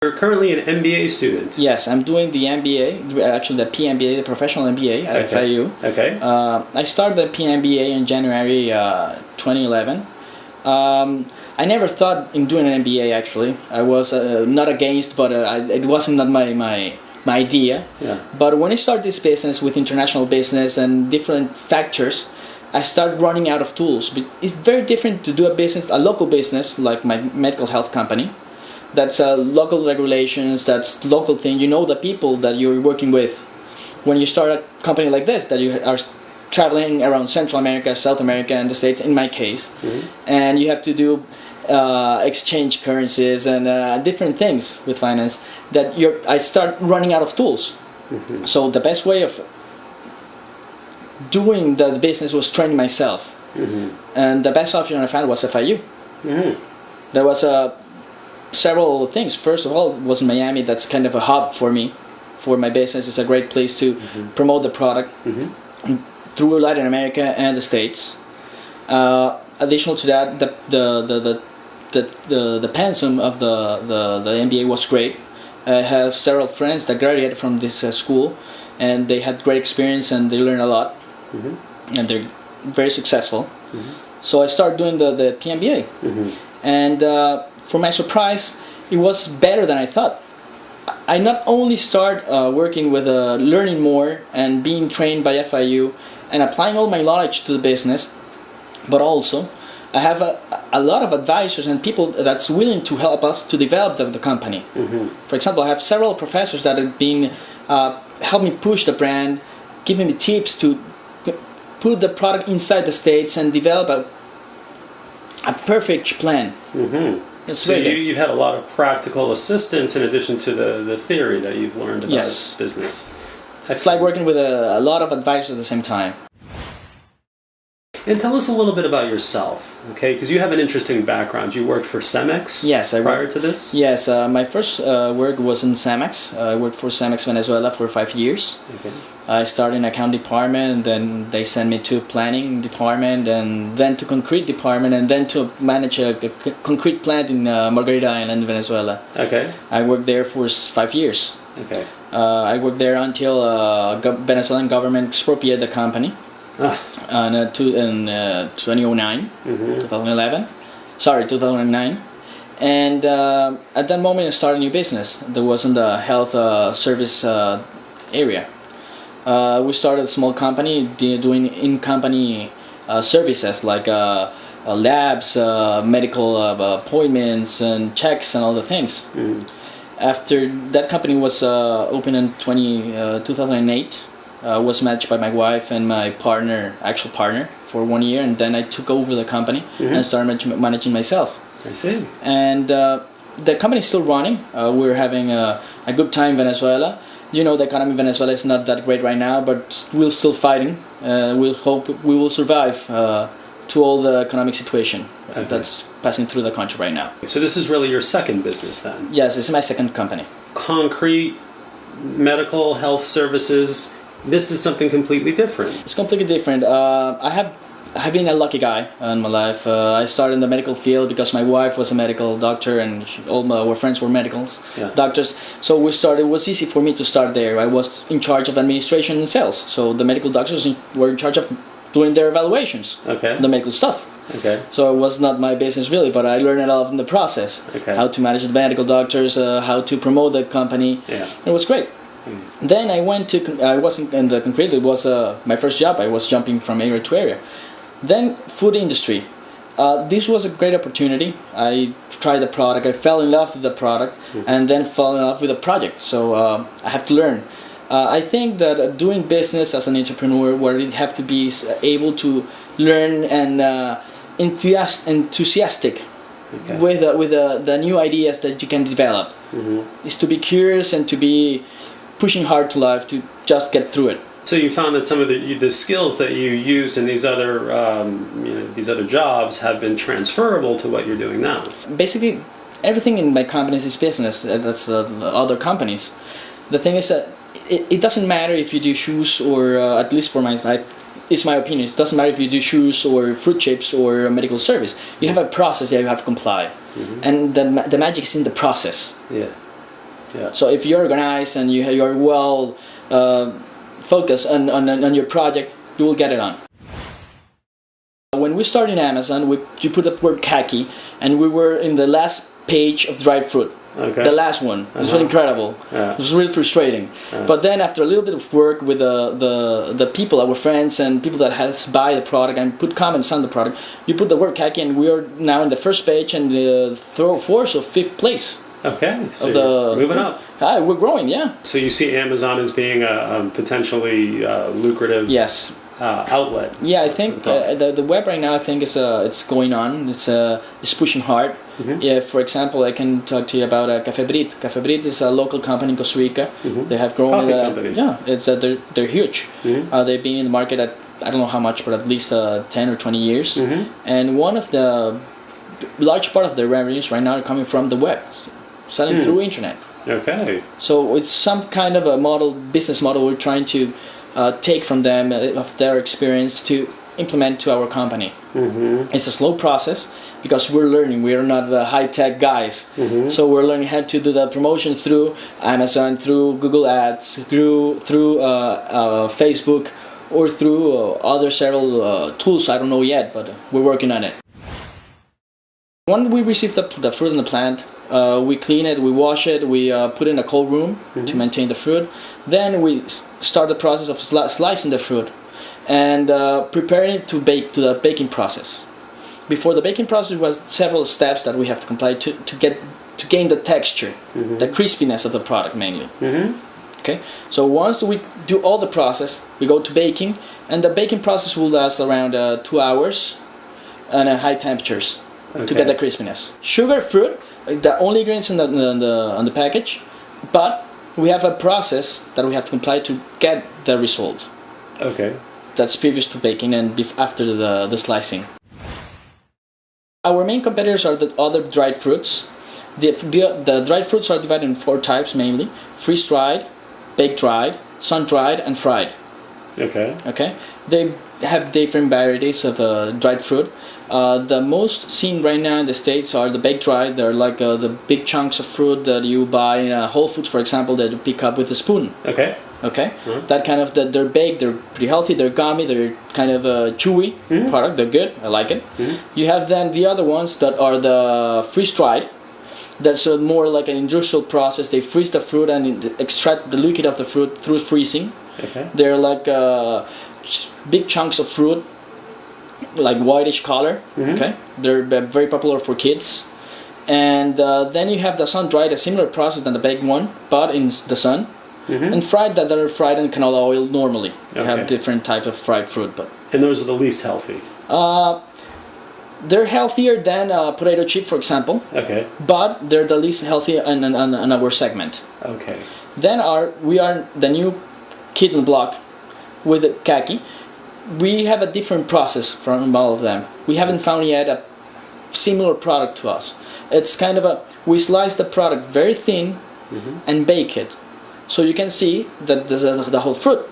You're currently an MBA student. Yes, I'm doing the MBA, actually the PMBA, the professional MBA at FIU. Okay. I started the PMBA in January 2011. I never thought in doing an MBA actually. I was not against, but it wasn't not my idea. Yeah. But when I started this business with international business and different factors, I started running out of tools. It's very different to do a local business like my medical health company. That's local regulations, that's local thing. You know the people that you're working with. When you start a company like this, that you are traveling around Central America, South America, and the States, in my case, and you have to do exchange currencies and different things with finance, that I start running out of tools. So the best way of doing the business was training myself. And the best option I found was FIU. There was several things. First of all, it was Miami. That's kind of a hub for me, for my business. It's a great place to promote the product through Latin America and the States. Additional to that, the pensum of the MBA was great. I have several friends that graduated from this school, and they had great experience and they learned a lot, and they're very successful. So I started doing the PMBA, and for my surprise, it was better than I thought. I not only start working with learning more and being trained by FIU and applying all my knowledge to the business, but also I have a lot of advisors and people that's willing to help us to develop the company. For example, I have several professors that have been help me push the brand, giving me tips to put the product inside the States and develop a perfect plan. So you've had a lot of practical assistance in addition to the theory that you've learned about business. It's like working with a lot of advisors at the same time. And tell us a little bit about yourself, okay? Because you have an interesting background. You worked for Cemex prior to this? Yes, my first work was in Cemex. I worked for Cemex Venezuela for 5 years. I started in account department, and then they sent me to planning department, and then to concrete department, and then to manage a concrete plant in Margarita Island, Venezuela. I worked there for 5 years. I worked there until Venezuelan government expropriated the company. In 2009, 2009, and at that moment I started a new business. There was in the health service area. We started a small company doing in-company services like labs, medical appointments, and checks, and all the things. After that company was opened in 2008. Was managed by my wife and my actual partner, for 1 year, and then I took over the company and started managing myself. I see. And the company is still running. We're having a good time in Venezuela. You know, the economy in Venezuela is not that great right now, but we're still fighting. We'll hope we will survive to all the economic situation that's passing through the country right now. So this is really your second business then? Yes, this is my second company. Concrete medical health services. This is something completely different. It's completely different. I have been a lucky guy in my life. I started in the medical field because my wife was a medical doctor, and all our friends were doctors. So it was easy for me to start there. I was in charge of administration and sales. So the medical doctors were in charge of doing their evaluations, the medical stuff. So it was not my business really, but I learned a lot in the process. How to manage the medical doctors, how to promote the company. It was great. Then I wasn't in the concrete. It was my first job. I was jumping from area to area. Then food industry. This was a great opportunity. I tried the product. I fell in love with the product, and then fell in love with the project. So I have to learn. I think that doing business as an entrepreneur, where you have to be able to learn and enthusiastic with the new ideas that you can develop, is to be curious and to be pushing hard to life to just get through it. So you found that some of the skills that you used in these other jobs have been transferable to what you're doing now. Basically, everything in my companies is business. That's other companies. The thing is that it doesn't matter if you do shoes or at least for it's my opinion. It doesn't matter if you do shoes or fruit chips or a medical service. You have a process that you have to comply, and the magic is in the process. Yeah. So if you're organized and you're well focused on your project, you will get it on. When we started in Amazon, you put the word khaki, and we were in the last page of dried fruit. Okay. The last one. It was incredible. Yeah. It was really frustrating. But then after a little bit of work with the people, our friends and people that has buy the product and put comments on the product, you put the word khaki, and we are now in the first page and the fourth or fifth place. Okay, so moving up. We're growing, yeah. So you see Amazon as being a potentially lucrative outlet. Yeah, I think the web right now, I think it's going on. It's pushing hard. Mm-hmm. Yeah, for example, I can talk to you about Café Brit. Café Brit is a local company in Costa Rica. Mm-hmm. They have grown. Coffee company. Yeah, it's they're huge. Mm-hmm. They've been in the market at I don't know how much, but at least 10 or 20 years. Mm-hmm. And one of the large part of their revenues right now are coming from the web, selling through internet. Okay. So it's some kind of a business model we're trying to take from them of their experience to implement to our company. Mm-hmm. It's a slow process because we're learning. We are not the high-tech guys. Mm-hmm. So we're learning how to do the promotion through Amazon, through Google Ads, through Facebook, or through other several tools. I don't know yet, but we're working on it. When we receive the fruit in the plant, we clean it, we wash it, we put it in a cold room to maintain the fruit. Then we start the process of slicing the fruit and preparing it to bake, to the baking process. Before the baking process was several steps that we have to comply to gain the texture, the crispiness of the product mainly. Okay, so once we do all the process, we go to baking, and the baking process will last around 2 hours and at high temperatures to get the crispiness. Sugar, fruit, the only ingredients on the package, but we have a process that we have to comply to get the result. Okay. That's previous to baking and after the slicing. Our main competitors are the other dried fruits. The dried fruits are divided in 4 types mainly: freeze-dried, baked-dried, sun-dried, and fried. Okay. Okay. They have different varieties of dried fruit. The most seen right now in the States are the baked-dried. They're like the big chunks of fruit that you buy in Whole Foods, for example, that you pick up with a spoon. Okay. Okay. That kind of they're baked. They're pretty healthy. They're gummy. They're kind of chewy product. They're good. I like it. You have then the other ones that are the freeze-dried. That's more like an industrial process. They freeze the fruit and extract the liquid of the fruit through freezing. Okay. They're like big chunks of fruit, like whitish color. Okay. They're very popular for kids. And then you have the sun-dried, a similar process than the baked one, but in the sun. And fried, that are fried in canola oil normally. You have different types of fried fruit, but. And those are the least healthy. They're healthier than potato chip, for example. Okay. But they're the least healthy in our segment. Okay. Then we are the new kid on the block with the khaki. We have a different process from all of them. We haven't found yet a similar product to us. It's kind of we slice the product very thin and bake it. So you can see that the whole fruit